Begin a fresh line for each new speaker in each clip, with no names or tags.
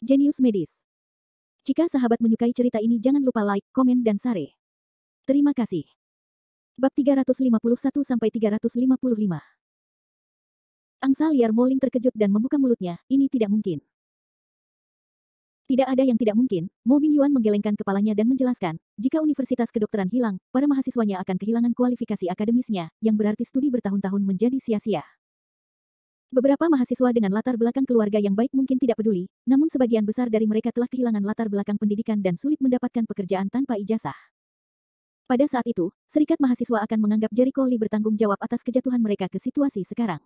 Jenius Medis. Jika sahabat menyukai cerita ini jangan lupa like, komen dan share. Terima kasih. Bab 351-355. Angsa liar Mo Ling terkejut dan membuka mulutnya, ini tidak mungkin. Tidak ada yang tidak mungkin, Mo Bingyuan menggelengkan kepalanya dan menjelaskan, jika Universitas Kedokteran hilang, para mahasiswanya akan kehilangan kualifikasi akademisnya, yang berarti studi bertahun-tahun menjadi sia-sia. Beberapa mahasiswa dengan latar belakang keluarga yang baik mungkin tidak peduli, namun sebagian besar dari mereka telah kehilangan latar belakang pendidikan dan sulit mendapatkan pekerjaan tanpa ijazah. Pada saat itu, serikat mahasiswa akan menganggap Jericho Lee bertanggung jawab atas kejatuhan mereka ke situasi sekarang.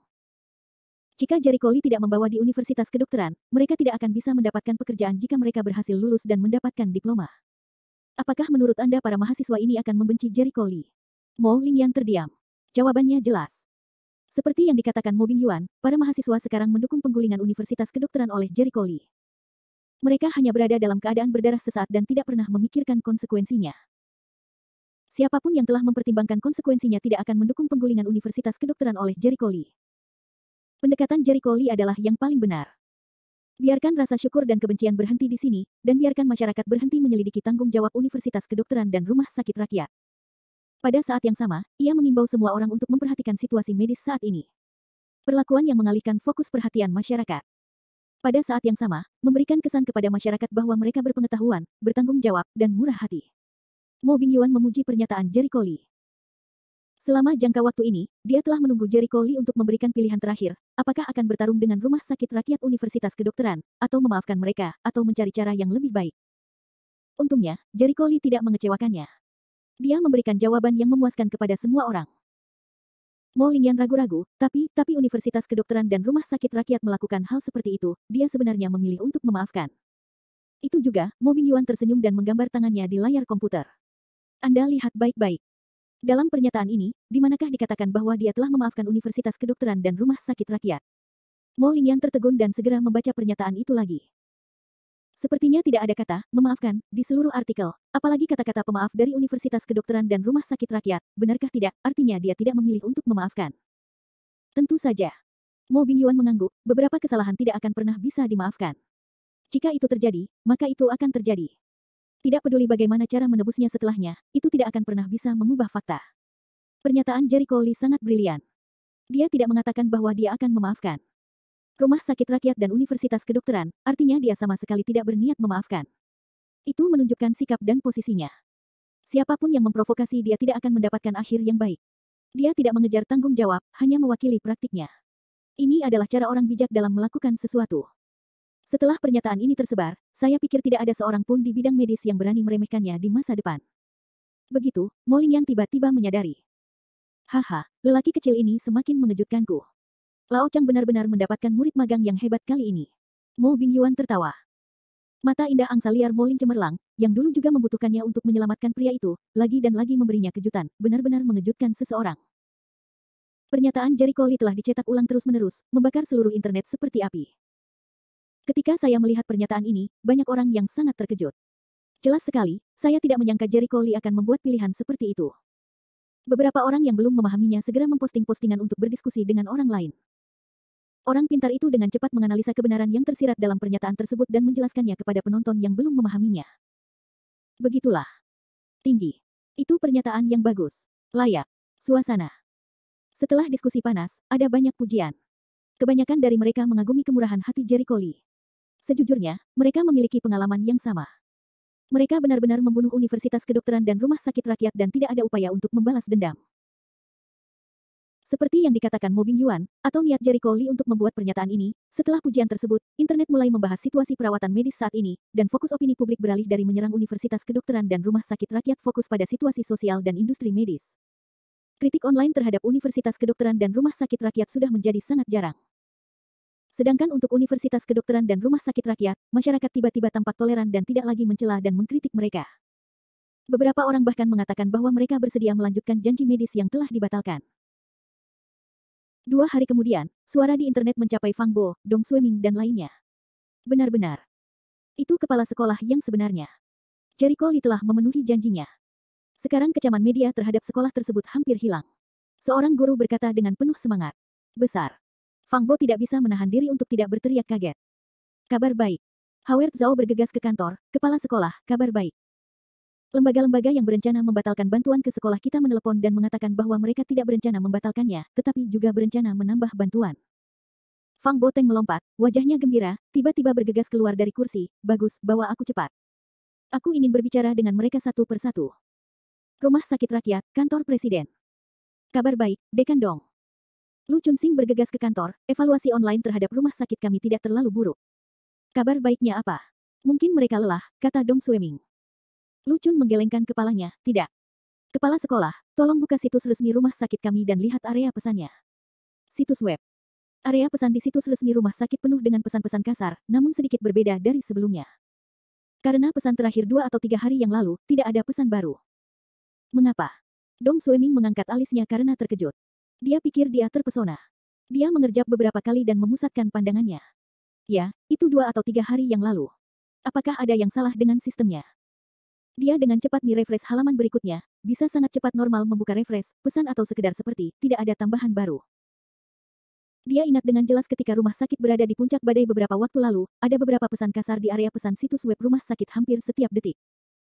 Jika Jericho Lee tidak membawa di Universitas Kedokteran, mereka tidak akan bisa mendapatkan pekerjaan jika mereka berhasil lulus dan mendapatkan diploma. Apakah menurut Anda para mahasiswa ini akan membenci Jericho Lee? Mo Lingyan terdiam. Jawabannya jelas. Seperti yang dikatakan Mo Bingyuan, para mahasiswa sekarang mendukung penggulingan Universitas Kedokteran oleh Jericho Lee. Mereka hanya berada dalam keadaan berdarah sesaat dan tidak pernah memikirkan konsekuensinya. Siapapun yang telah mempertimbangkan konsekuensinya tidak akan mendukung penggulingan Universitas Kedokteran oleh Jericho Lee. Pendekatan Jericho Lee adalah yang paling benar. Biarkan rasa syukur dan kebencian berhenti di sini, dan biarkan masyarakat berhenti menyelidiki tanggung jawab Universitas Kedokteran dan Rumah Sakit Rakyat. Pada saat yang sama, ia mengimbau semua orang untuk memperhatikan situasi medis saat ini. Perlakuan yang mengalihkan fokus perhatian masyarakat. Pada saat yang sama, memberikan kesan kepada masyarakat bahwa mereka berpengetahuan, bertanggung jawab, dan murah hati. Mo Bingyuan memuji pernyataan Jericho Lee. Selama jangka waktu ini, dia telah menunggu Jericho Lee untuk memberikan pilihan terakhir, apakah akan bertarung dengan Rumah Sakit Rakyat Universitas Kedokteran, atau memaafkan mereka, atau mencari cara yang lebih baik. Untungnya, Jericho Lee tidak mengecewakannya. Dia memberikan jawaban yang memuaskan kepada semua orang. Mo Lingyan ragu-ragu, tapi Universitas Kedokteran dan Rumah Sakit Rakyat melakukan hal seperti itu, dia sebenarnya memilih untuk memaafkan. Itu juga, Mo Bingyuan tersenyum dan menggambar tangannya di layar komputer. Anda lihat baik-baik. Dalam pernyataan ini, di manakah dikatakan bahwa dia telah memaafkan Universitas Kedokteran dan Rumah Sakit Rakyat? Mo Lingyan tertegun dan segera membaca pernyataan itu lagi. Sepertinya tidak ada kata, memaafkan, di seluruh artikel, apalagi kata-kata pemaaf dari Universitas Kedokteran dan Rumah Sakit Rakyat, benarkah tidak, artinya dia tidak memilih untuk memaafkan. Tentu saja. Mo Bingyuan mengangguk, beberapa kesalahan tidak akan pernah bisa dimaafkan. Jika itu terjadi, maka itu akan terjadi. Tidak peduli bagaimana cara menebusnya setelahnya, itu tidak akan pernah bisa mengubah fakta. Pernyataan Jericho Lee sangat brilian. Dia tidak mengatakan bahwa dia akan memaafkan. Rumah Sakit Rakyat dan Universitas Kedokteran, artinya dia sama sekali tidak berniat memaafkan. Itu menunjukkan sikap dan posisinya. Siapapun yang memprovokasi dia tidak akan mendapatkan akhir yang baik. Dia tidak mengejar tanggung jawab, hanya mewakili praktiknya. Ini adalah cara orang bijak dalam melakukan sesuatu. Setelah pernyataan ini tersebar, saya pikir tidak ada seorang pun di bidang medis yang berani meremehkannya di masa depan. Begitu, Mo Lingyan tiba-tiba menyadari. Haha, lelaki kecil ini semakin mengejutkanku. Lao Chang benar-benar mendapatkan murid magang yang hebat kali ini. Mo Bingyuan tertawa. Mata indah angsa liar Mo Ling cemerlang, yang dulu juga membutuhkannya untuk menyelamatkan pria itu, lagi dan lagi memberinya kejutan, benar-benar mengejutkan seseorang. Pernyataan Jericho Lee telah dicetak ulang terus-menerus, membakar seluruh internet seperti api. Ketika saya melihat pernyataan ini, banyak orang yang sangat terkejut. Jelas sekali, saya tidak menyangka Jericho Lee akan membuat pilihan seperti itu. Beberapa orang yang belum memahaminya segera memposting postingan untuk berdiskusi dengan orang lain. Orang pintar itu dengan cepat menganalisa kebenaran yang tersirat dalam pernyataan tersebut dan menjelaskannya kepada penonton yang belum memahaminya. Begitulah. Tinggi. Itu pernyataan yang bagus. Layak. Suasana. Setelah diskusi panas, ada banyak pujian. Kebanyakan dari mereka mengagumi kemurahan hati Jericho Lee. Sejujurnya, mereka memiliki pengalaman yang sama. Mereka benar-benar membunuh Universitas Kedokteran dan Rumah Sakit Rakyat dan tidak ada upaya untuk membalas dendam. Seperti yang dikatakan Mo Bingyuan, atau niat Jericho Lee untuk membuat pernyataan ini, setelah pujian tersebut, internet mulai membahas situasi perawatan medis saat ini, dan fokus opini publik beralih dari menyerang Universitas Kedokteran dan Rumah Sakit Rakyat fokus pada situasi sosial dan industri medis. Kritik online terhadap Universitas Kedokteran dan Rumah Sakit Rakyat sudah menjadi sangat jarang. Sedangkan untuk Universitas Kedokteran dan Rumah Sakit Rakyat, masyarakat tiba-tiba tampak toleran dan tidak lagi mencela dan mengkritik mereka. Beberapa orang bahkan mengatakan bahwa mereka bersedia melanjutkan janji medis yang telah dibatalkan. 2 hari kemudian, suara di internet mencapai Fang Bo, Dong Sueming dan lainnya. Benar-benar. Itu kepala sekolah yang sebenarnya. Jericho Lee telah memenuhi janjinya. Sekarang kecaman media terhadap sekolah tersebut hampir hilang. Seorang guru berkata dengan penuh semangat. Besar. Fang Bo tidak bisa menahan diri untuk tidak berteriak kaget. Kabar baik. Howard Zhao bergegas ke kantor, kepala sekolah, kabar baik. Lembaga-lembaga yang berencana membatalkan bantuan ke sekolah kita menelepon dan mengatakan bahwa mereka tidak berencana membatalkannya, tetapi juga berencana menambah bantuan. Fang Boteng melompat, wajahnya gembira, tiba-tiba bergegas keluar dari kursi. Bagus, bawa aku cepat. Aku ingin berbicara dengan mereka satu persatu. Rumah Sakit Rakyat, Kantor Presiden. Kabar baik, Dekan Dong. Lu Chunxing bergegas ke kantor, evaluasi online terhadap rumah sakit kami tidak terlalu buruk. Kabar baiknya apa? Mungkin mereka lelah, kata Dong Sueming. Lu Chun menggelengkan kepalanya, tidak. Kepala sekolah, tolong buka situs resmi rumah sakit kami dan lihat area pesannya. Situs web. Area pesan di situs resmi rumah sakit penuh dengan pesan-pesan kasar, namun sedikit berbeda dari sebelumnya. Karena pesan terakhir 2 atau 3 hari yang lalu, tidak ada pesan baru. Mengapa? Dong Sueming mengangkat alisnya karena terkejut. Dia pikir dia terpesona. Dia mengerjap beberapa kali dan memusatkan pandangannya. Ya, itu 2 atau 3 hari yang lalu. Apakah ada yang salah dengan sistemnya? Dia dengan cepat merefresh halaman berikutnya, bisa sangat cepat normal membuka refresh, pesan atau sekedar seperti, tidak ada tambahan baru. Dia ingat dengan jelas ketika rumah sakit berada di puncak badai beberapa waktu lalu, ada beberapa pesan kasar di area pesan situs web rumah sakit hampir setiap detik.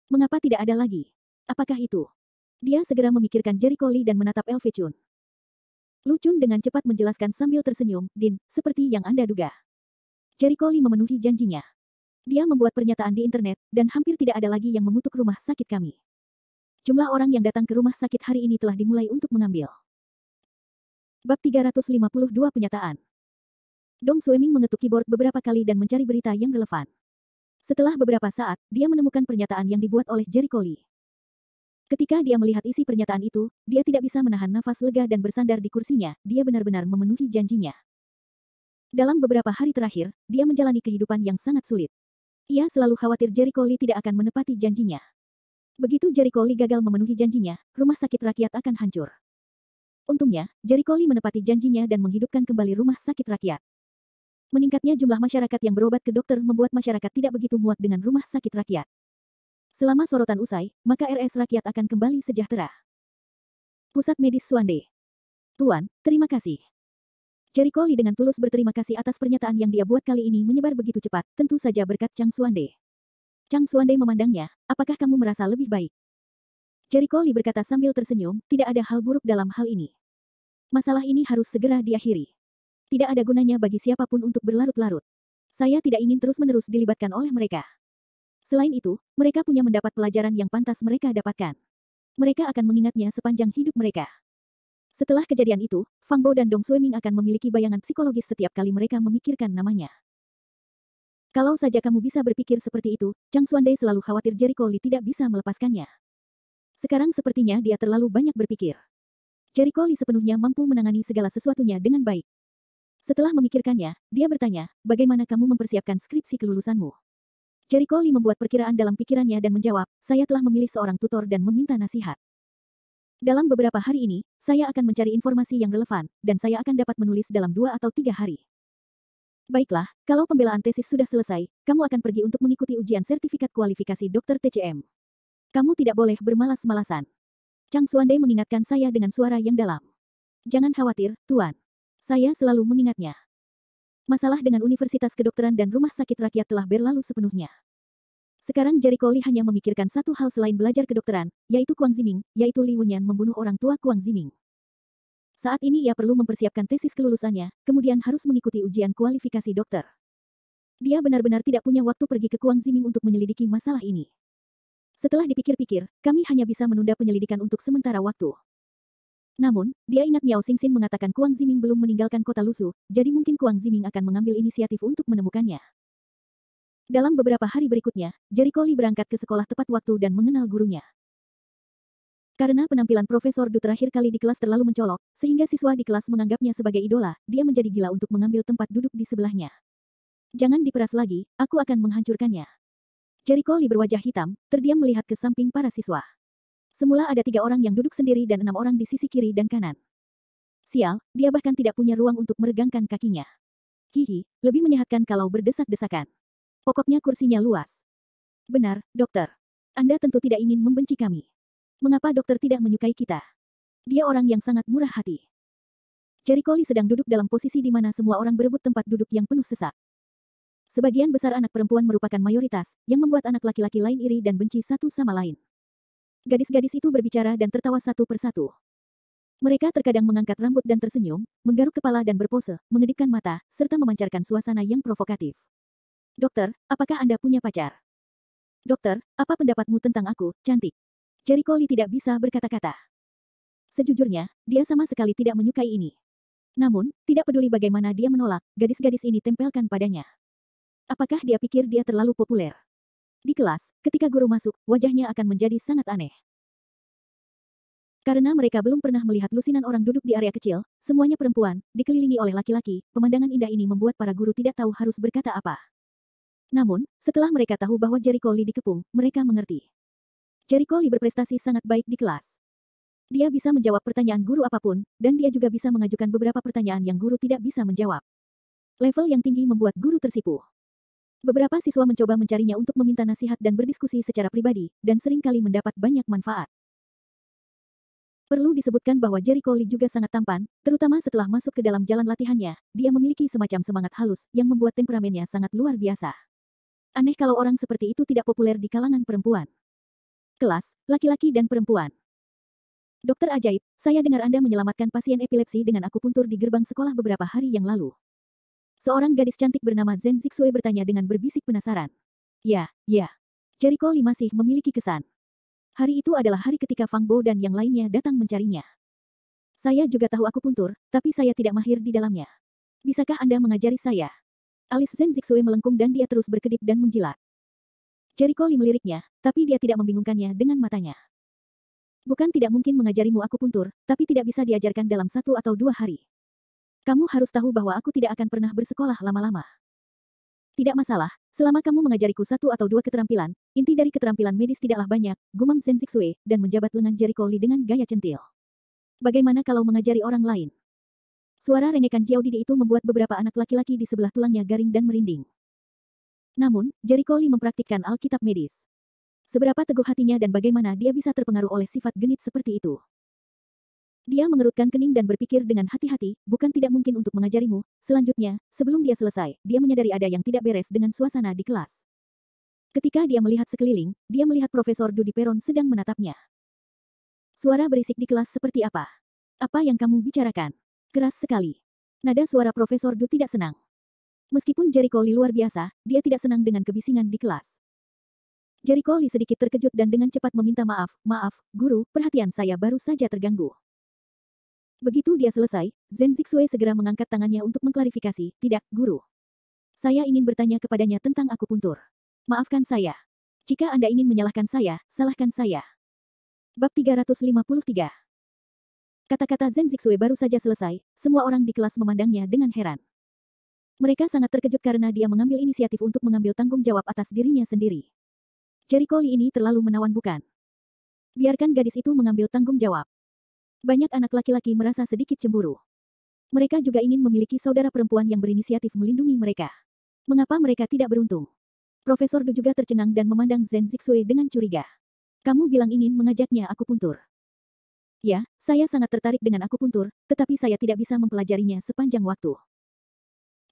Mengapa tidak ada lagi? Apakah itu? Dia segera memikirkan Jericho Lee dan menatap LV Chun. Lu Chun dengan cepat menjelaskan sambil tersenyum, Din, seperti yang Anda duga. Jericho Lee memenuhi janjinya. Dia membuat pernyataan di internet, dan hampir tidak ada lagi yang mengutuk rumah sakit kami. Jumlah orang yang datang ke rumah sakit hari ini telah dimulai untuk mengambil. Bab 352 Penyataan. Dong Sueming mengetuk keyboard beberapa kali dan mencari berita yang relevan. Setelah beberapa saat, dia menemukan pernyataan yang dibuat oleh Jericho Lee. Ketika dia melihat isi pernyataan itu, dia tidak bisa menahan nafas lega dan bersandar di kursinya, dia benar-benar memenuhi janjinya. Dalam beberapa hari terakhir, dia menjalani kehidupan yang sangat sulit. Ia selalu khawatir Jericho Lee tidak akan menepati janjinya. Begitu Jericho Lee gagal memenuhi janjinya, rumah sakit rakyat akan hancur. Untungnya, Jericho Lee menepati janjinya dan menghidupkan kembali rumah sakit rakyat. Meningkatnya jumlah masyarakat yang berobat ke dokter membuat masyarakat tidak begitu muak dengan rumah sakit rakyat. Selama sorotan usai, maka RS rakyat akan kembali sejahtera. Pusat Medis Suande. Tuan, terima kasih. Jericho Lee dengan tulus berterima kasih atas pernyataan yang dia buat kali ini menyebar begitu cepat, tentu saja berkat Chang Suande. Chang Suande memandangnya, apakah kamu merasa lebih baik? Jericho Lee berkata sambil tersenyum, tidak ada hal buruk dalam hal ini. Masalah ini harus segera diakhiri. Tidak ada gunanya bagi siapapun untuk berlarut-larut. Saya tidak ingin terus-menerus dilibatkan oleh mereka. Selain itu, mereka punya mendapat pelajaran yang pantas mereka dapatkan. Mereka akan mengingatnya sepanjang hidup mereka. Setelah kejadian itu, Fang Bo dan Dong Sueming akan memiliki bayangan psikologis setiap kali mereka memikirkan namanya. Kalau saja kamu bisa berpikir seperti itu, Chang Suande selalu khawatir Jericho Lee tidak bisa melepaskannya. Sekarang sepertinya dia terlalu banyak berpikir. Jericho Lee sepenuhnya mampu menangani segala sesuatunya dengan baik. Setelah memikirkannya, dia bertanya, bagaimana kamu mempersiapkan skripsi kelulusanmu? Jericho Lee membuat perkiraan dalam pikirannya dan menjawab, saya telah memilih seorang tutor dan meminta nasihat. Dalam beberapa hari ini, saya akan mencari informasi yang relevan, dan saya akan dapat menulis dalam 2 atau 3 hari. Baiklah, kalau pembelaan tesis sudah selesai, kamu akan pergi untuk mengikuti ujian sertifikat kualifikasi dokter TCM. Kamu tidak boleh bermalas-malasan. Chang Suande mengingatkan saya dengan suara yang dalam. Jangan khawatir, Tuan. Saya selalu mengingatnya. Masalah dengan Universitas Kedokteran dan Rumah Sakit Rakyat telah berlalu sepenuhnya. Sekarang Jericho Lee hanya memikirkan satu hal selain belajar kedokteran, yaitu Kuang Ziming, yaitu Li Wenyan membunuh orang tua Kuang Ziming. Saat ini ia perlu mempersiapkan tesis kelulusannya, kemudian harus mengikuti ujian kualifikasi dokter. Dia benar-benar tidak punya waktu pergi ke Kuang Ziming untuk menyelidiki masalah ini. Setelah dipikir-pikir, kami hanya bisa menunda penyelidikan untuk sementara waktu. Namun, dia ingat Miao Xingxin mengatakan Kuang Ziming belum meninggalkan kota Lusu, jadi mungkin Kuang Ziming akan mengambil inisiatif untuk menemukannya. Dalam beberapa hari berikutnya, Jericho Lee berangkat ke sekolah tepat waktu dan mengenal gurunya. Karena penampilan Profesor Du terakhir kali di kelas terlalu mencolok, sehingga siswa di kelas menganggapnya sebagai idola, dia menjadi gila untuk mengambil tempat duduk di sebelahnya. Jangan diperas lagi, aku akan menghancurkannya. Jericho Lee berwajah hitam, terdiam melihat ke samping para siswa. Semula ada 3 orang yang duduk sendiri dan 6 orang di sisi kiri dan kanan. Sial, dia bahkan tidak punya ruang untuk meregangkan kakinya. Hihi, lebih menyehatkan kalau berdesak-desakan. Pokoknya kursinya luas. Benar, dokter. Anda tentu tidak ingin membenci kami. Mengapa dokter tidak menyukai kita? Dia orang yang sangat murah hati. Jericho Lee sedang duduk dalam posisi di mana semua orang berebut tempat duduk yang penuh sesak. Sebagian besar anak perempuan merupakan mayoritas, yang membuat anak laki-laki lain iri dan benci satu sama lain. Gadis-gadis itu berbicara dan tertawa satu persatu. Mereka terkadang mengangkat rambut dan tersenyum, menggaruk kepala dan berpose, mengedipkan mata, serta memancarkan suasana yang provokatif. Dokter, apakah Anda punya pacar? Dokter, apa pendapatmu tentang aku, cantik? Jericho Lee tidak bisa berkata-kata. Sejujurnya, dia sama sekali tidak menyukai ini. Namun, tidak peduli bagaimana dia menolak, gadis-gadis ini tempelkan padanya. Apakah dia pikir dia terlalu populer? Di kelas, ketika guru masuk, wajahnya akan menjadi sangat aneh. Karena mereka belum pernah melihat lusinan orang duduk di area kecil, semuanya perempuan, dikelilingi oleh laki-laki, pemandangan indah ini membuat para guru tidak tahu harus berkata apa. Namun, setelah mereka tahu bahwa Jericho Lee dikepung, mereka mengerti. Jericho Lee berprestasi sangat baik di kelas. Dia bisa menjawab pertanyaan guru apapun, dan dia juga bisa mengajukan beberapa pertanyaan yang guru tidak bisa menjawab. Level yang tinggi membuat guru tersipu. Beberapa siswa mencoba mencarinya untuk meminta nasihat dan berdiskusi secara pribadi, dan sering kali mendapat banyak manfaat. Perlu disebutkan bahwa Jericho Lee juga sangat tampan, terutama setelah masuk ke dalam jalan latihannya, dia memiliki semacam semangat halus yang membuat temperamennya sangat luar biasa. Aneh kalau orang seperti itu tidak populer di kalangan perempuan. Kelas, laki-laki dan perempuan. Dokter ajaib, saya dengar Anda menyelamatkan pasien epilepsi dengan akupuntur di gerbang sekolah beberapa hari yang lalu. Seorang gadis cantik bernama Zhen Zixue bertanya dengan berbisik penasaran. Ya. Jericho Lee masih memiliki kesan. Hari itu adalah hari ketika Fang Bo dan yang lainnya datang mencarinya. Saya juga tahu akupuntur, tapi saya tidak mahir di dalamnya. Bisakah Anda mengajari saya? Alis Zhen Zixue melengkung dan dia terus berkedip dan menjilat. Jericho Lee meliriknya, tapi dia tidak membingungkannya dengan matanya. Bukan tidak mungkin mengajarimu akupuntur, tapi tidak bisa diajarkan dalam 1 atau 2 hari. Kamu harus tahu bahwa aku tidak akan pernah bersekolah lama-lama. Tidak masalah, selama kamu mengajariku 1 atau 2 keterampilan, inti dari keterampilan medis tidaklah banyak, gumam Zhen Zixue, dan menjabat lengan Jericho Lee dengan gaya centil. Bagaimana kalau mengajari orang lain? Suara rengekan Jiao Didi itu membuat beberapa anak laki-laki di sebelah tulangnya garing dan merinding. Namun, Jericho Lee mempraktikkan Alkitab medis. Seberapa teguh hatinya dan bagaimana dia bisa terpengaruh oleh sifat genit seperti itu. Dia mengerutkan kening dan berpikir dengan hati-hati, bukan tidak mungkin untuk mengajarimu. Selanjutnya, sebelum dia selesai, dia menyadari ada yang tidak beres dengan suasana di kelas. Ketika dia melihat sekeliling, dia melihat Profesor Du di peron sedang menatapnya. Suara berisik di kelas seperti apa? Apa yang kamu bicarakan? Keras sekali. Nada suara Profesor Du tidak senang. Meskipun Jericho Lee luar biasa, dia tidak senang dengan kebisingan di kelas. Jericho Lee sedikit terkejut dan dengan cepat meminta maaf, guru, perhatian saya baru saja terganggu. Begitu dia selesai, Zhen Zixue segera mengangkat tangannya untuk mengklarifikasi, tidak, guru. Saya ingin bertanya kepadanya tentang akupuntur. Maafkan saya. Jika Anda ingin menyalahkan saya, salahkan saya. Bab 353. Kata-kata Zhen Zixue baru saja selesai, semua orang di kelas memandangnya dengan heran. Mereka sangat terkejut karena dia mengambil inisiatif untuk mengambil tanggung jawab atas dirinya sendiri. Jericho Lee ini terlalu menawan bukan? Biarkan gadis itu mengambil tanggung jawab. Banyak anak laki-laki merasa sedikit cemburu. Mereka juga ingin memiliki saudara perempuan yang berinisiatif melindungi mereka. Mengapa mereka tidak beruntung? Profesor Du juga tercengang dan memandang Zhen Zixue dengan curiga. Kamu bilang ingin mengajaknya akupuntur. Ya, saya sangat tertarik dengan akupuntur, tetapi saya tidak bisa mempelajarinya sepanjang waktu.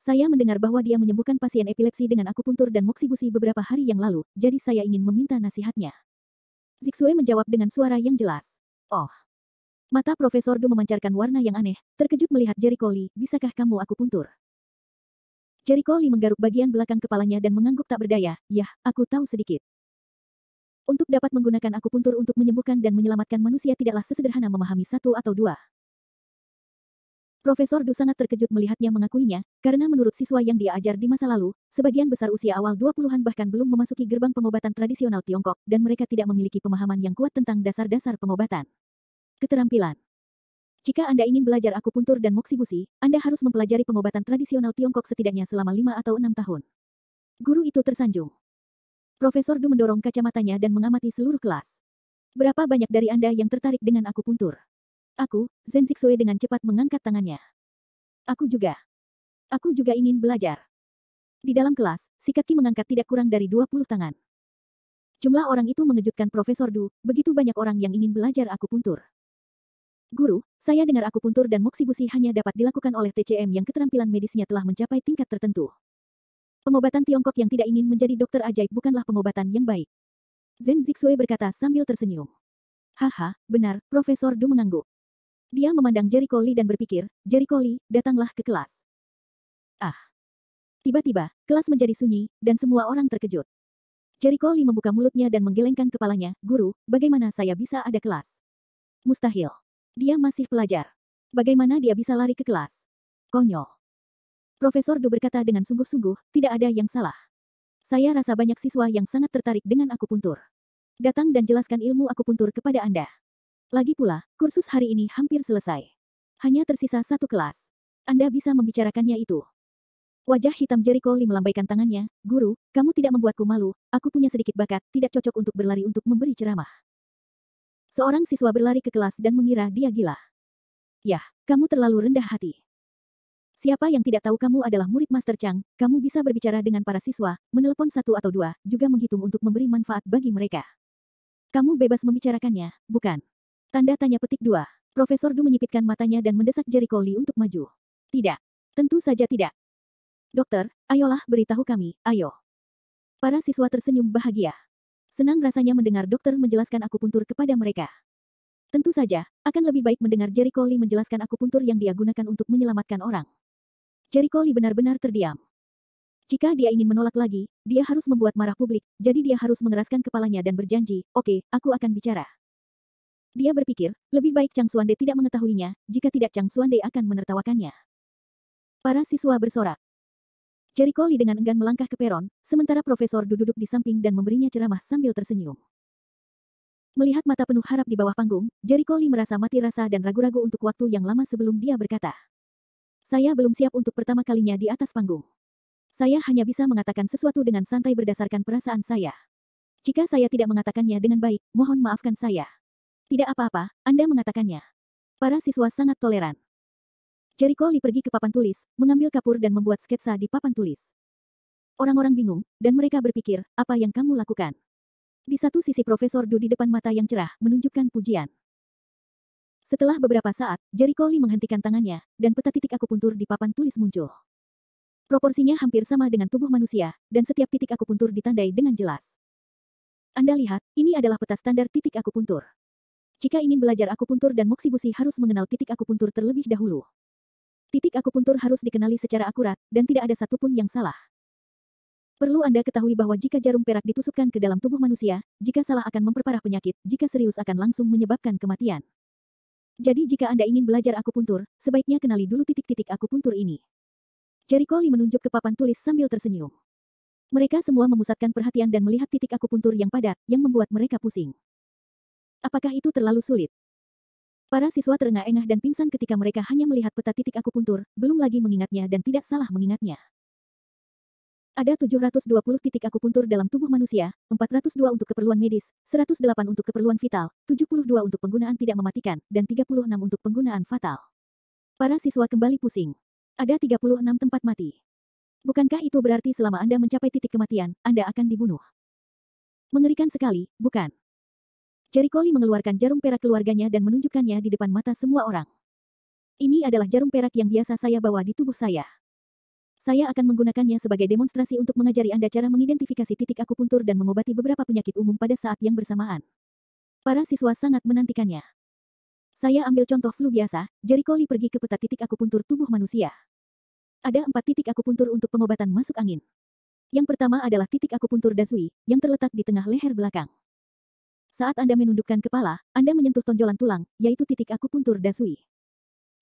Saya mendengar bahwa dia menyembuhkan pasien epilepsi dengan akupuntur dan moksibusi beberapa hari yang lalu, jadi saya ingin meminta nasihatnya. Zixue menjawab dengan suara yang jelas. Oh. Mata Profesor Du memancarkan warna yang aneh, terkejut melihat Jericho Lee, bisakah kamu akupuntur? Jericho Lee menggaruk bagian belakang kepalanya dan mengangguk tak berdaya, yah, aku tahu sedikit. Untuk dapat menggunakan akupuntur untuk menyembuhkan dan menyelamatkan manusia tidaklah sesederhana memahami 1 atau 2. Profesor Du sangat terkejut melihatnya mengakuinya, karena menurut siswa yang dia ajar di masa lalu, sebagian besar usia awal 20-an bahkan belum memasuki gerbang pengobatan tradisional Tiongkok, dan mereka tidak memiliki pemahaman yang kuat tentang dasar-dasar pengobatan. Keterampilan. Jika Anda ingin belajar akupuntur dan moksibusi, Anda harus mempelajari pengobatan tradisional Tiongkok setidaknya selama 5 atau 6 tahun. Guru itu tersanjung. Profesor Du mendorong kacamatanya dan mengamati seluruh kelas. Berapa banyak dari Anda yang tertarik dengan akupuntur? Aku, Zhen Zixue dengan cepat mengangkat tangannya. Aku juga ingin belajar. Di dalam kelas, si Kaki mengangkat tidak kurang dari 20 tangan. Jumlah orang itu mengejutkan Profesor Du, begitu banyak orang yang ingin belajar akupuntur. Guru, saya dengar akupuntur dan moksibusi hanya dapat dilakukan oleh TCM yang keterampilan medisnya telah mencapai tingkat tertentu. Pengobatan Tiongkok yang tidak ingin menjadi dokter ajaib bukanlah pengobatan yang baik. Zhen Zixue berkata sambil tersenyum. Haha, benar, Profesor Du mengangguk. Dia memandang Jericho Lee dan berpikir, Jericho Lee, datanglah ke kelas. Ah. Tiba-tiba, kelas menjadi sunyi, dan semua orang terkejut. Jericho Lee membuka mulutnya dan menggelengkan kepalanya, Guru, bagaimana saya bisa ada kelas? Mustahil. Dia masih pelajar. Bagaimana dia bisa lari ke kelas? Konyol. Profesor Du berkata dengan sungguh-sungguh, tidak ada yang salah. Saya rasa banyak siswa yang sangat tertarik dengan akupuntur. Datang dan jelaskan ilmu akupuntur kepada Anda. Lagi pula, kursus hari ini hampir selesai. Hanya tersisa satu kelas. Anda bisa membicarakannya itu. Wajah hitam Jericho Lee melambaikan tangannya, Guru, kamu tidak membuatku malu, aku punya sedikit bakat, tidak cocok untuk berlari untuk memberi ceramah. Seorang siswa berlari ke kelas dan mengira dia gila. Yah, kamu terlalu rendah hati. Siapa yang tidak tahu kamu adalah murid Master Chang, kamu bisa berbicara dengan para siswa, menelepon satu atau dua, juga menghitung untuk memberi manfaat bagi mereka. Kamu bebas membicarakannya, bukan? Tanda tanya petik 2. Profesor Du menyipitkan matanya dan mendesak Jericho Lee untuk maju. Tidak. Tentu saja tidak. Dokter, ayolah beritahu kami, ayo. Para siswa tersenyum bahagia. Senang rasanya mendengar dokter menjelaskan akupuntur kepada mereka. Tentu saja, akan lebih baik mendengar Jericho Lee menjelaskan akupuntur yang dia gunakan untuk menyelamatkan orang. Jericho Lee benar-benar terdiam. Jika dia ingin menolak lagi, dia harus membuat marah publik, jadi dia harus mengeraskan kepalanya dan berjanji, oke, aku akan bicara. Dia berpikir, lebih baik Chang Xuande tidak mengetahuinya, jika tidak Chang Xuande akan menertawakannya. Para siswa bersorak. Jericho Lee dengan enggan melangkah ke peron, sementara Profesor Du duduk di samping dan memberinya ceramah sambil tersenyum. Melihat mata penuh harap di bawah panggung, Jericho Lee merasa mati rasa dan ragu-ragu untuk waktu yang lama sebelum dia berkata. Saya belum siap untuk pertama kalinya di atas panggung. Saya hanya bisa mengatakan sesuatu dengan santai berdasarkan perasaan saya. Jika saya tidak mengatakannya dengan baik, mohon maafkan saya. Tidak apa-apa, Anda mengatakannya. Para siswa sangat toleran. Jericho Lee pergi ke papan tulis, mengambil kapur dan membuat sketsa di papan tulis. Orang-orang bingung, dan mereka berpikir, apa yang kamu lakukan? Di satu sisi Profesor Du di depan mata yang cerah, menunjukkan pujian. Setelah beberapa saat, Jericho Lee menghentikan tangannya, dan peta titik akupuntur di papan tulis muncul. Proporsinya hampir sama dengan tubuh manusia, dan setiap titik akupuntur ditandai dengan jelas. Anda lihat, ini adalah peta standar titik akupuntur. Jika ingin belajar akupuntur dan moksibusi harus mengenal titik akupuntur terlebih dahulu. Titik akupuntur harus dikenali secara akurat, dan tidak ada satupun yang salah. Perlu Anda ketahui bahwa jika jarum perak ditusukkan ke dalam tubuh manusia, jika salah akan memperparah penyakit, jika serius akan langsung menyebabkan kematian. Jadi jika Anda ingin belajar akupuntur, sebaiknya kenali dulu titik-titik akupuntur ini. Jericho Lee menunjuk ke papan tulis sambil tersenyum. Mereka semua memusatkan perhatian dan melihat titik akupuntur yang padat, yang membuat mereka pusing. Apakah itu terlalu sulit? Para siswa terengah-engah dan pingsan ketika mereka hanya melihat peta titik akupuntur, belum lagi mengingatnya dan tidak salah mengingatnya. Ada 720 titik akupuntur dalam tubuh manusia, 402 untuk keperluan medis, 108 untuk keperluan vital, 72 untuk penggunaan tidak mematikan, dan 36 untuk penggunaan fatal. Para siswa kembali pusing. Ada 36 tempat mati. Bukankah itu berarti selama Anda mencapai titik kematian, Anda akan dibunuh? Mengerikan sekali, bukan? Jericho Lee mengeluarkan jarum perak keluarganya dan menunjukkannya di depan mata semua orang. Ini adalah jarum perak yang biasa saya bawa di tubuh saya. Saya akan menggunakannya sebagai demonstrasi untuk mengajari Anda cara mengidentifikasi titik akupuntur dan mengobati beberapa penyakit umum pada saat yang bersamaan. Para siswa sangat menantikannya. Saya ambil contoh flu biasa, Jericho Lee pergi ke peta titik akupuntur tubuh manusia. Ada 4 titik akupuntur untuk pengobatan masuk angin. Yang pertama adalah titik akupuntur Dazui, yang terletak di tengah leher belakang. Saat Anda menundukkan kepala, Anda menyentuh tonjolan tulang, yaitu titik akupuntur Dazui.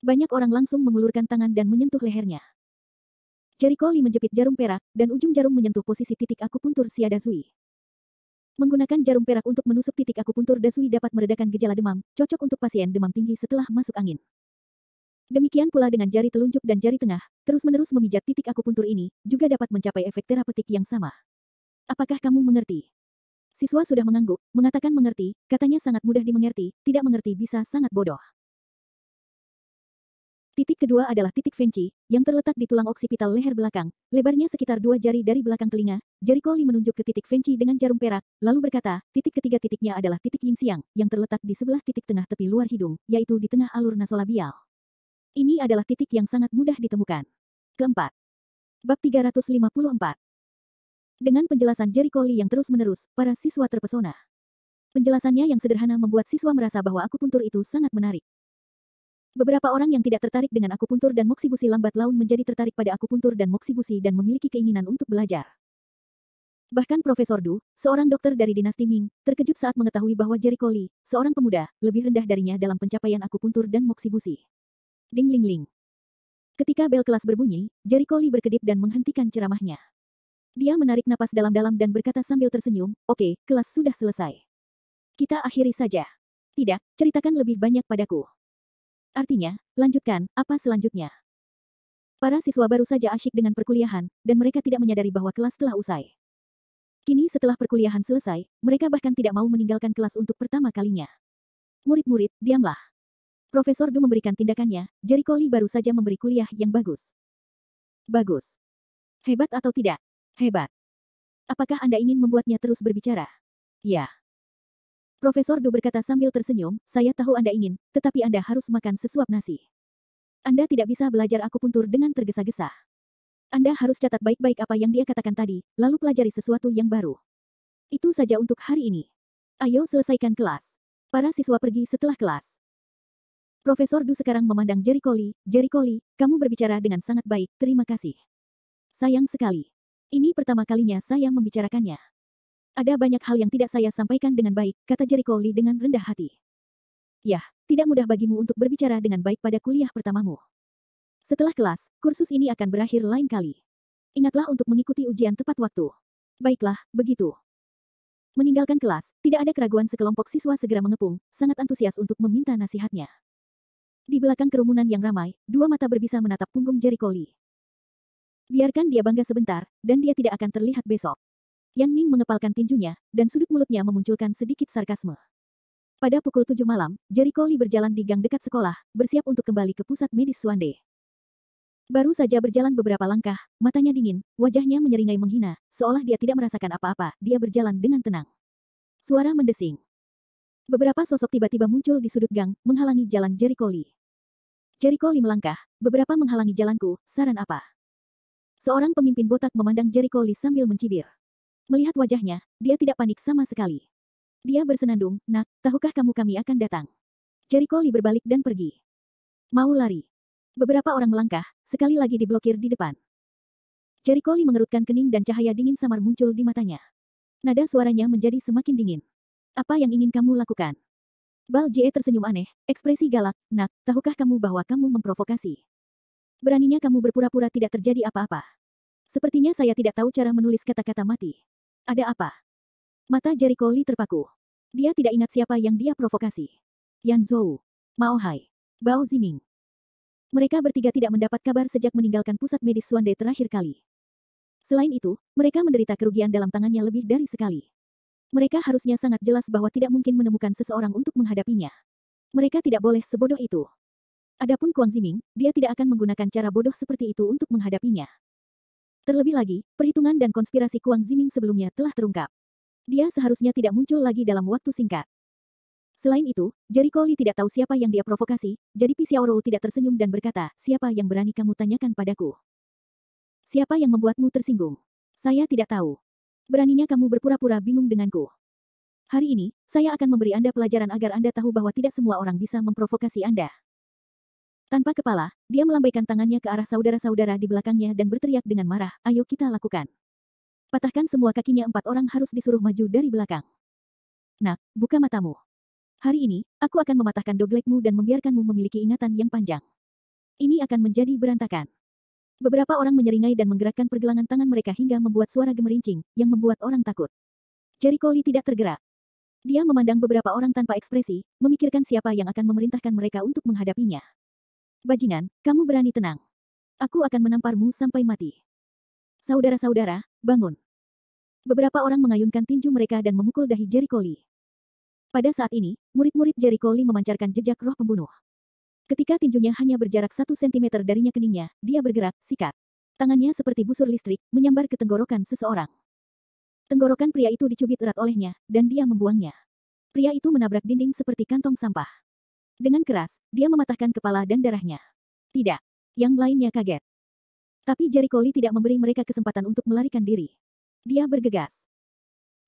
Banyak orang langsung mengulurkan tangan dan menyentuh lehernya. Jericho Lee menjepit jarum perak, dan ujung jarum menyentuh posisi titik akupuntur Xia Dazui. Menggunakan jarum perak untuk menusuk titik akupuntur Dazui dapat meredakan gejala demam, cocok untuk pasien demam tinggi setelah masuk angin. Demikian pula dengan jari telunjuk dan jari tengah, terus-menerus memijat titik akupuntur ini, juga dapat mencapai efek terapeutik yang sama. Apakah kamu mengerti? Siswa sudah mengangguk, mengatakan mengerti, katanya sangat mudah dimengerti, tidak mengerti bisa sangat bodoh. Titik kedua adalah titik Feng Qi, yang terletak di tulang oksipital leher belakang, lebarnya sekitar 2 jari dari belakang telinga. Jericho Lee menunjuk ke titik Feng Qi dengan jarum perak, lalu berkata, titik ketiga titiknya adalah titik Yin Xiang, yang terletak di sebelah titik tengah tepi luar hidung, yaitu di tengah alur nasolabial. Ini adalah titik yang sangat mudah ditemukan. Keempat. Bab 354. Dengan penjelasan Jericho Lee yang terus-menerus, para siswa terpesona. Penjelasannya yang sederhana membuat siswa merasa bahwa akupuntur itu sangat menarik. Beberapa orang yang tidak tertarik dengan akupuntur dan moksibusi lambat laun menjadi tertarik pada akupuntur dan moksibusi dan memiliki keinginan untuk belajar. Bahkan Profesor Du, seorang dokter dari dinasti Ming, terkejut saat mengetahui bahwa Jericho Lee, seorang pemuda, lebih rendah darinya dalam pencapaian akupuntur dan moksibusi. Ding ling ling. Ketika bel kelas berbunyi, Jericho Lee berkedip dan menghentikan ceramahnya. Dia menarik napas dalam-dalam dan berkata sambil tersenyum, "Oke, kelas sudah selesai. Kita akhiri saja." "Tidak, ceritakan lebih banyak padaku." "Artinya, lanjutkan, apa selanjutnya?" Para siswa baru saja asyik dengan perkuliahan, dan mereka tidak menyadari bahwa kelas telah usai. Kini setelah perkuliahan selesai, mereka bahkan tidak mau meninggalkan kelas untuk pertama kalinya. "Murid-murid, diamlah." Profesor Du memberikan tindakannya, Jericho Lee baru saja memberi kuliah yang bagus. Bagus. Hebat atau tidak? Hebat. Apakah Anda ingin membuatnya terus berbicara? Ya. Profesor Du berkata sambil tersenyum, "Saya tahu Anda ingin, tetapi Anda harus makan sesuap nasi. Anda tidak bisa belajar akupuntur dengan tergesa-gesa. Anda harus catat baik-baik apa yang dia katakan tadi, lalu pelajari sesuatu yang baru. Itu saja untuk hari ini. Ayo selesaikan kelas." Para siswa pergi setelah kelas. Profesor Du sekarang memandang Jericho Lee, "Jericho Lee, kamu berbicara dengan sangat baik, terima kasih. Sayang sekali. Ini pertama kalinya saya membicarakannya. Ada banyak hal yang tidak saya sampaikan dengan baik," kata Jericho Lee dengan rendah hati. "Yah, tidak mudah bagimu untuk berbicara dengan baik pada kuliah pertamamu. Setelah kelas, kursus ini akan berakhir lain kali. Ingatlah untuk mengikuti ujian tepat waktu." "Baiklah, begitu." Meninggalkan kelas, tidak ada keraguan sekelompok siswa segera mengepung, sangat antusias untuk meminta nasihatnya. Di belakang kerumunan yang ramai, dua mata berbisa menatap punggung Jericho Lee. Biarkan dia bangga sebentar, dan dia tidak akan terlihat besok. Yan Ning mengepalkan tinjunya, dan sudut mulutnya memunculkan sedikit sarkasme. Pada pukul 7 malam, Jericho Lee berjalan di gang dekat sekolah, bersiap untuk kembali ke pusat medis Suande. Baru saja berjalan beberapa langkah, matanya dingin, wajahnya menyeringai menghina, seolah dia tidak merasakan apa-apa, dia berjalan dengan tenang. Suara mendesing. Beberapa sosok tiba-tiba muncul di sudut gang, menghalangi jalan Jericho Lee. Jericho Lee melangkah, "Beberapa menghalangi jalanku, saran apa?" Seorang pemimpin botak memandang Jericho Lee sambil mencibir. Melihat wajahnya, dia tidak panik sama sekali. Dia bersenandung, "Nak, tahukah kamu kami akan datang?" Jericho Lee berbalik dan pergi. Mau lari. Beberapa orang melangkah, sekali lagi diblokir di depan. Jericho Lee mengerutkan kening dan cahaya dingin samar muncul di matanya. Nada suaranya menjadi semakin dingin. "Apa yang ingin kamu lakukan?" Bal Jie tersenyum aneh, ekspresi galak, "Nak, tahukah kamu bahwa kamu memprovokasi? Beraninya kamu berpura-pura tidak terjadi apa-apa. Sepertinya saya tidak tahu cara menulis kata-kata mati. Ada apa?" Mata Jericho Lee terpaku. Dia tidak ingat siapa yang dia provokasi. Yan Zhou, Mao Hai, Bao Ziming. Mereka bertiga tidak mendapat kabar sejak meninggalkan pusat medis Suande terakhir kali. Selain itu, mereka menderita kerugian dalam tangannya lebih dari sekali. Mereka harusnya sangat jelas bahwa tidak mungkin menemukan seseorang untuk menghadapinya. Mereka tidak boleh sebodoh itu. Adapun Kuang Ziming, dia tidak akan menggunakan cara bodoh seperti itu untuk menghadapinya. Terlebih lagi, perhitungan dan konspirasi Kuang Ziming sebelumnya telah terungkap. Dia seharusnya tidak muncul lagi dalam waktu singkat. Selain itu, Jericho Lee tidak tahu siapa yang dia provokasi, jadi Pi Xiaorou tidak tersenyum dan berkata, "Siapa yang berani kamu tanyakan padaku? Siapa yang membuatmu tersinggung?" "Saya tidak tahu. Beraninya kamu berpura-pura bingung denganku. Hari ini, saya akan memberi Anda pelajaran agar Anda tahu bahwa tidak semua orang bisa memprovokasi Anda." Tanpa kepala, dia melambaikan tangannya ke arah saudara-saudara di belakangnya dan berteriak dengan marah, "Ayo kita lakukan. Patahkan semua kakinya." 4 orang harus disuruh maju dari belakang. "Nak, buka matamu. Hari ini, aku akan mematahkan doglekmu dan membiarkanmu memiliki ingatan yang panjang. Ini akan menjadi berantakan." Beberapa orang menyeringai dan menggerakkan pergelangan tangan mereka hingga membuat suara gemerincing, yang membuat orang takut. Jericho Lee tidak tergerak. Dia memandang beberapa orang tanpa ekspresi, memikirkan siapa yang akan memerintahkan mereka untuk menghadapinya. "Bajingan, kamu berani tenang. Aku akan menamparmu sampai mati. Saudara-saudara, bangun." Beberapa orang mengayunkan tinju mereka dan memukul dahi Jericho Lee. Pada saat ini, murid-murid Jericho Lee memancarkan jejak roh pembunuh. Ketika tinjunya hanya berjarak 1 sentimeter darinya keningnya, dia bergerak, sikat. Tangannya seperti busur listrik, menyambar ke tenggorokan seseorang. Tenggorokan pria itu dicubit erat olehnya, dan dia membuangnya. Pria itu menabrak dinding seperti kantong sampah. Dengan keras, dia mematahkan kepala dan darahnya. Tidak. Yang lainnya kaget. Tapi Jericho Lee tidak memberi mereka kesempatan untuk melarikan diri. Dia bergegas.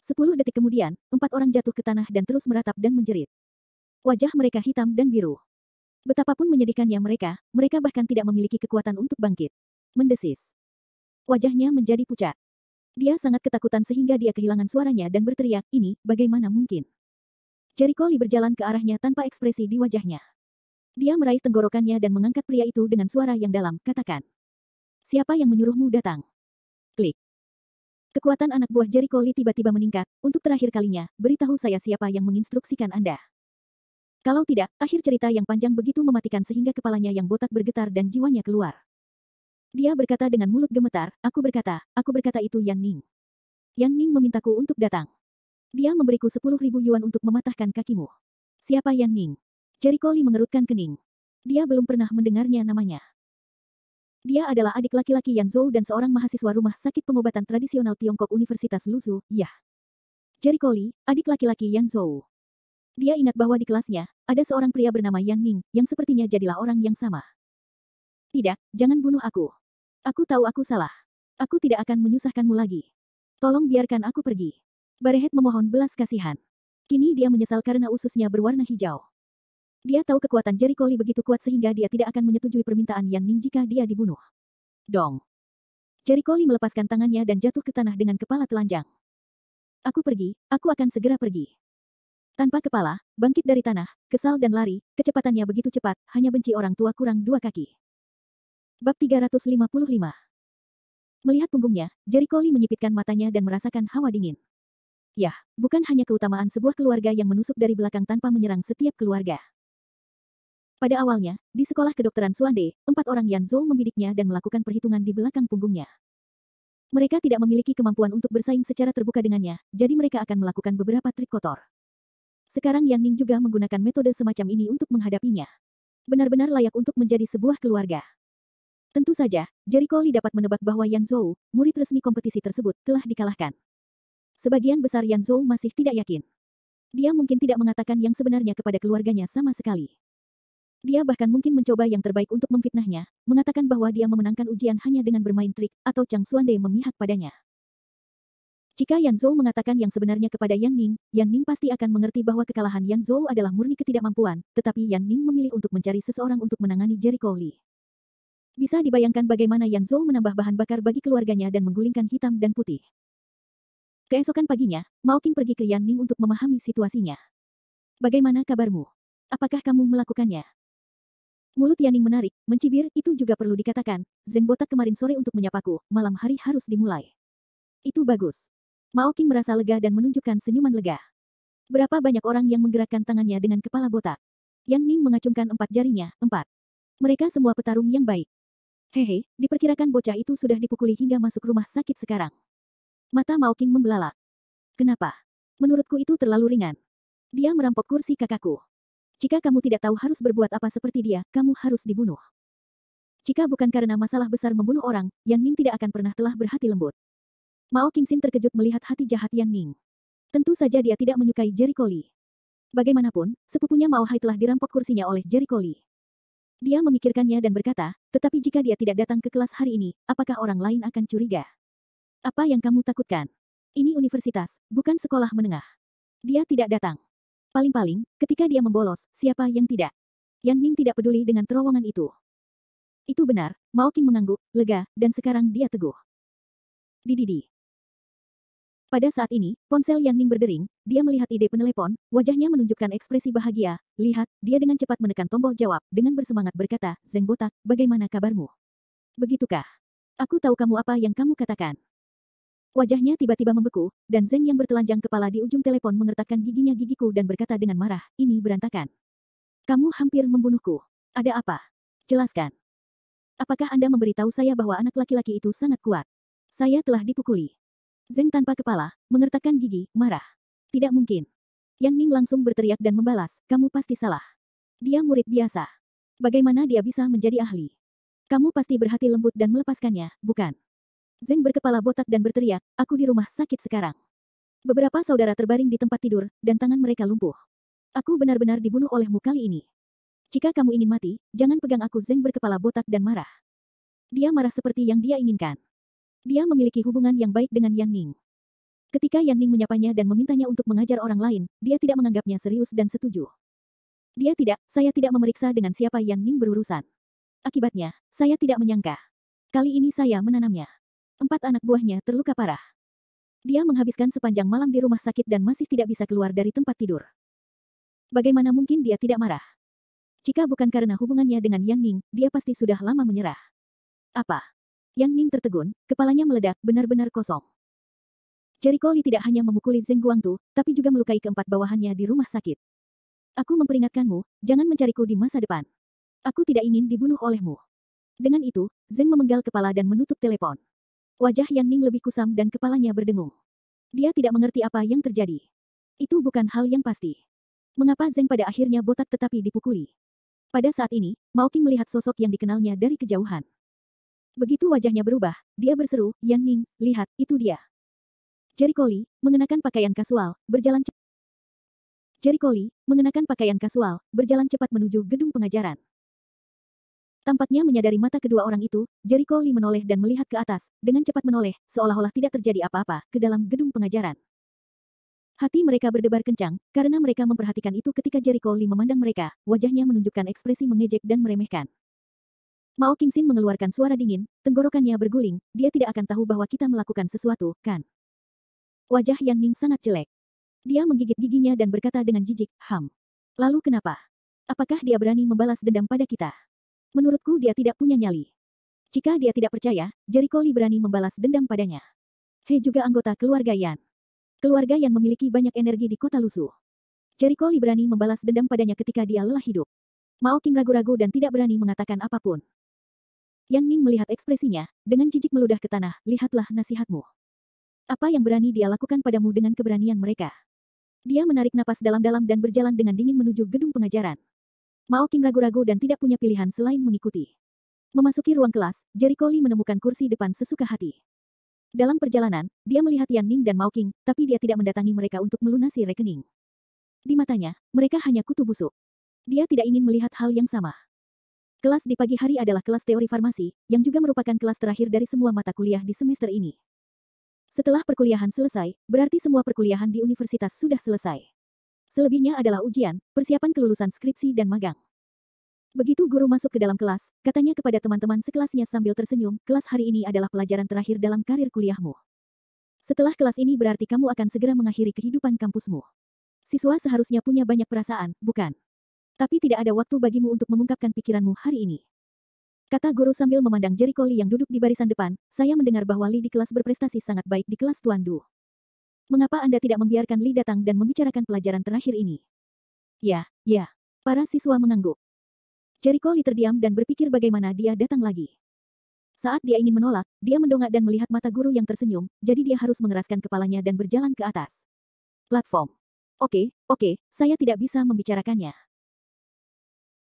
10 detik kemudian, 4 orang jatuh ke tanah dan terus meratap dan menjerit. Wajah mereka hitam dan biru. Betapapun menyedihkannya mereka bahkan tidak memiliki kekuatan untuk bangkit. Mendesis. Wajahnya menjadi pucat. Dia sangat ketakutan sehingga dia kehilangan suaranya dan berteriak, ini, bagaimana mungkin? Jericho Lee berjalan ke arahnya tanpa ekspresi di wajahnya. Dia meraih tenggorokannya dan mengangkat pria itu dengan suara yang dalam, katakan. Siapa yang menyuruhmu datang? Klik. Kekuatan anak buah Jericho Lee tiba-tiba meningkat. Untuk terakhir kalinya, beritahu saya siapa yang menginstruksikan Anda. Kalau tidak, akhir cerita yang panjang begitu mematikan sehingga kepalanya yang botak bergetar dan jiwanya keluar. Dia berkata dengan mulut gemetar, aku berkata itu Yan Ning. Yan Ning memintaku untuk datang. Dia memberiku 10.000 yuan untuk mematahkan kakimu. Siapa Yan Ning? Jericho Lee mengerutkan kening. Dia belum pernah mendengarnya namanya. Dia adalah adik laki-laki Yan Zhou dan seorang mahasiswa rumah sakit pengobatan tradisional Tiongkok Universitas Luzhu, ya. Jericho Lee, adik laki-laki Yan Zhou. Dia ingat bahwa di kelasnya, ada seorang pria bernama Yan Ning, yang sepertinya jadilah orang yang sama. Tidak, jangan bunuh aku. Aku tahu aku salah. Aku tidak akan menyusahkanmu lagi. Tolong biarkan aku pergi. Barehet memohon belas kasihan. Kini dia menyesal karena ususnya berwarna hijau. Dia tahu kekuatan Jericho Lee begitu kuat sehingga dia tidak akan menyetujui permintaan Yan Ning jika dia dibunuh. Dong. Jericho Lee melepaskan tangannya dan jatuh ke tanah dengan kepala telanjang. Aku akan segera pergi. Tanpa kepala, bangkit dari tanah, kesal dan lari, kecepatannya begitu cepat, hanya benci orang tua kurang 2 kaki. Bab 355. Melihat punggungnya, Jericho Lee menyipitkan matanya dan merasakan hawa dingin. Yah, bukan hanya keutamaan sebuah keluarga yang menusuk dari belakang tanpa menyerang setiap keluarga. Pada awalnya, di sekolah kedokteran Suande, 4 orang Yan Zhou membidiknya dan melakukan perhitungan di belakang punggungnya. Mereka tidak memiliki kemampuan untuk bersaing secara terbuka dengannya, jadi mereka akan melakukan beberapa trik kotor. Sekarang Yan Ning juga menggunakan metode semacam ini untuk menghadapinya. Benar-benar layak untuk menjadi sebuah keluarga. Tentu saja, Jericho Lee dapat menebak bahwa Yan Zhou, murid resmi kompetisi tersebut, telah dikalahkan. Sebagian besar Yan Zhou masih tidak yakin. Dia mungkin tidak mengatakan yang sebenarnya kepada keluarganya sama sekali. Dia bahkan mungkin mencoba yang terbaik untuk memfitnahnya, mengatakan bahwa dia memenangkan ujian hanya dengan bermain trik, atau Chang Xuande memihak padanya. Jika Yan Zhou mengatakan yang sebenarnya kepada Yan Ning pasti akan mengerti bahwa kekalahan Yan Zhou adalah murni ketidakmampuan, tetapi Yan Ning memilih untuk mencari seseorang untuk menangani Jericho Lee. Bisa dibayangkan bagaimana Yan Zhou menambah bahan bakar bagi keluarganya dan menggulingkan hitam dan putih. Keesokan paginya, Mao Qing pergi ke Yan Ning untuk memahami situasinya. Bagaimana kabarmu? Apakah kamu melakukannya? Mulut Yan Ning menarik, mencibir, itu juga perlu dikatakan, Zeng botak kemarin sore untuk menyapaku, malam hari harus dimulai. Itu bagus. Mao Qing merasa lega dan menunjukkan senyuman lega. Berapa banyak orang yang menggerakkan tangannya dengan kepala botak? Yan Ning mengacungkan 4 jarinya, 4. Mereka semua petarung yang baik. Hehe, diperkirakan bocah itu sudah dipukuli hingga masuk rumah sakit sekarang. Mata Mao Qing membelalak. Kenapa? Menurutku itu terlalu ringan. Dia merampok kursi kakakku. Jika kamu tidak tahu harus berbuat apa seperti dia, kamu harus dibunuh. Jika bukan karena masalah besar membunuh orang, Yan Ning tidak akan pernah telah berhati lembut. Mao Qingxin terkejut melihat hati jahat Yan Ning. Tentu saja dia tidak menyukai Jericho Lee. Bagaimanapun, sepupunya Mao Hai telah dirampok kursinya oleh Jericho Lee. Dia memikirkannya dan berkata, tetapi jika dia tidak datang ke kelas hari ini, apakah orang lain akan curiga? Apa yang kamu takutkan? Ini universitas, bukan sekolah menengah. Dia tidak datang. Paling-paling, ketika dia membolos, siapa yang tidak? Yan Ning tidak peduli dengan terowongan itu. Itu benar, Mao Qing mengangguk, lega, dan sekarang dia teguh. Dididi. Pada saat ini, ponsel Yan Ning berdering, dia melihat ide penelepon, wajahnya menunjukkan ekspresi bahagia, lihat, dia dengan cepat menekan tombol jawab, dengan bersemangat berkata, Zeng botak, bagaimana kabarmu? Begitukah? Aku tahu kamu apa yang kamu katakan. Wajahnya tiba-tiba membeku, dan Zeng yang bertelanjang kepala di ujung telepon mengertakkan gigiku dan berkata dengan marah, ini berantakan. Kamu hampir membunuhku. Ada apa? Jelaskan. Apakah Anda memberitahu saya bahwa anak laki-laki itu sangat kuat? Saya telah dipukuli. Zeng tanpa kepala, mengertakkan gigi, marah. Tidak mungkin. Yan Ning langsung berteriak dan membalas, kamu pasti salah. Dia murid biasa. Bagaimana dia bisa menjadi ahli? Kamu pasti berhati lembut dan melepaskannya, bukan? Zeng berkepala botak dan berteriak, aku di rumah sakit sekarang. Beberapa saudara terbaring di tempat tidur, dan tangan mereka lumpuh. Aku benar-benar dibunuh olehmu kali ini. Jika kamu ingin mati, jangan pegang aku. Zeng berkepala botak dan marah. Dia marah seperti yang dia inginkan. Dia memiliki hubungan yang baik dengan Yan Ning. Ketika Yan Ning menyapanya dan memintanya untuk mengajar orang lain, dia tidak menganggapnya serius dan setuju. Saya tidak memeriksa dengan siapa Yan Ning berurusan. Akibatnya, saya tidak menyangka. Kali ini saya menanamnya. 4 anak buahnya terluka parah. Dia menghabiskan sepanjang malam di rumah sakit dan masih tidak bisa keluar dari tempat tidur. Bagaimana mungkin dia tidak marah? Jika bukan karena hubungannya dengan Yan Ning, dia pasti sudah lama menyerah. Apa? Yan Ning tertegun, kepalanya meledak, benar-benar kosong. Jericho Lee tidak hanya memukuli Zheng Guangtu, tapi juga melukai keempat bawahannya di rumah sakit. Aku memperingatkanmu, jangan mencariku di masa depan. Aku tidak ingin dibunuh olehmu. Dengan itu, Zheng memenggal kepala dan menutup telepon. Wajah Yan Ning lebih kusam dan kepalanya berdengung. Dia tidak mengerti apa yang terjadi. Itu bukan hal yang pasti. Mengapa Zheng pada akhirnya botak tetapi dipukuli? Pada saat ini, Mao Qing melihat sosok yang dikenalnya dari kejauhan. Begitu wajahnya berubah, dia berseru, Yan Ning, lihat, itu dia. Jericho Lee, mengenakan pakaian kasual, berjalan cepat menuju gedung pengajaran. Tampaknya menyadari mata kedua orang itu, Jericho Lee menoleh dan melihat ke atas, dengan cepat menoleh, seolah-olah tidak terjadi apa-apa, ke dalam gedung pengajaran. Hati mereka berdebar kencang, karena mereka memperhatikan itu ketika Jericho Lee memandang mereka, wajahnya menunjukkan ekspresi mengejek dan meremehkan. Mao Qingxin mengeluarkan suara dingin, tenggorokannya berguling, dia tidak akan tahu bahwa kita melakukan sesuatu, kan? Wajah Yan Ning sangat jelek. Dia menggigit giginya dan berkata dengan jijik, Lalu kenapa? Apakah dia berani membalas dendam pada kita? Menurutku dia tidak punya nyali. Jika dia tidak percaya, Jericho Lee berani membalas dendam padanya. He juga anggota keluarga Yan. Keluarga Yan memiliki banyak energi di kota Lusu. Jericho Lee berani membalas dendam padanya ketika dia lelah hidup. Mao Qing ragu-ragu dan tidak berani mengatakan apapun. Yan Ning melihat ekspresinya, dengan jijik meludah ke tanah, lihatlah nasihatmu. Apa yang berani dia lakukan padamu dengan keberanian mereka? Dia menarik napas dalam-dalam dan berjalan dengan dingin menuju gedung pengajaran. Mao Qing ragu-ragu dan tidak punya pilihan selain mengikuti. Memasuki ruang kelas, Jericho Lee menemukan kursi depan sesuka hati. Dalam perjalanan, dia melihat Yan Ning dan Mao Qing, tapi dia tidak mendatangi mereka untuk melunasi rekening. Di matanya, mereka hanya kutu busuk. Dia tidak ingin melihat hal yang sama. Kelas di pagi hari adalah kelas teori farmasi, yang juga merupakan kelas terakhir dari semua mata kuliah di semester ini. Setelah perkuliahan selesai, berarti semua perkuliahan di universitas sudah selesai. Selebihnya adalah ujian, persiapan kelulusan skripsi dan magang. Begitu guru masuk ke dalam kelas, katanya kepada teman-teman sekelasnya sambil tersenyum, kelas hari ini adalah pelajaran terakhir dalam karir kuliahmu. Setelah kelas ini berarti kamu akan segera mengakhiri kehidupan kampusmu. Siswa seharusnya punya banyak perasaan, bukan? Tapi tidak ada waktu bagimu untuk mengungkapkan pikiranmu hari ini. Kata guru sambil memandang Jericho Lee yang duduk di barisan depan, saya mendengar bahwa Lee di kelas berprestasi sangat baik di kelas Tuan Du. Mengapa Anda tidak membiarkan Lee datang dan membicarakan pelajaran terakhir ini? Ya. Para siswa mengangguk. Jericho Lee terdiam dan berpikir bagaimana dia datang lagi. Saat dia ingin menolak, dia mendongak dan melihat mata guru yang tersenyum, jadi dia harus mengeraskan kepalanya dan berjalan ke atas platform. Oke, saya tidak bisa membicarakannya.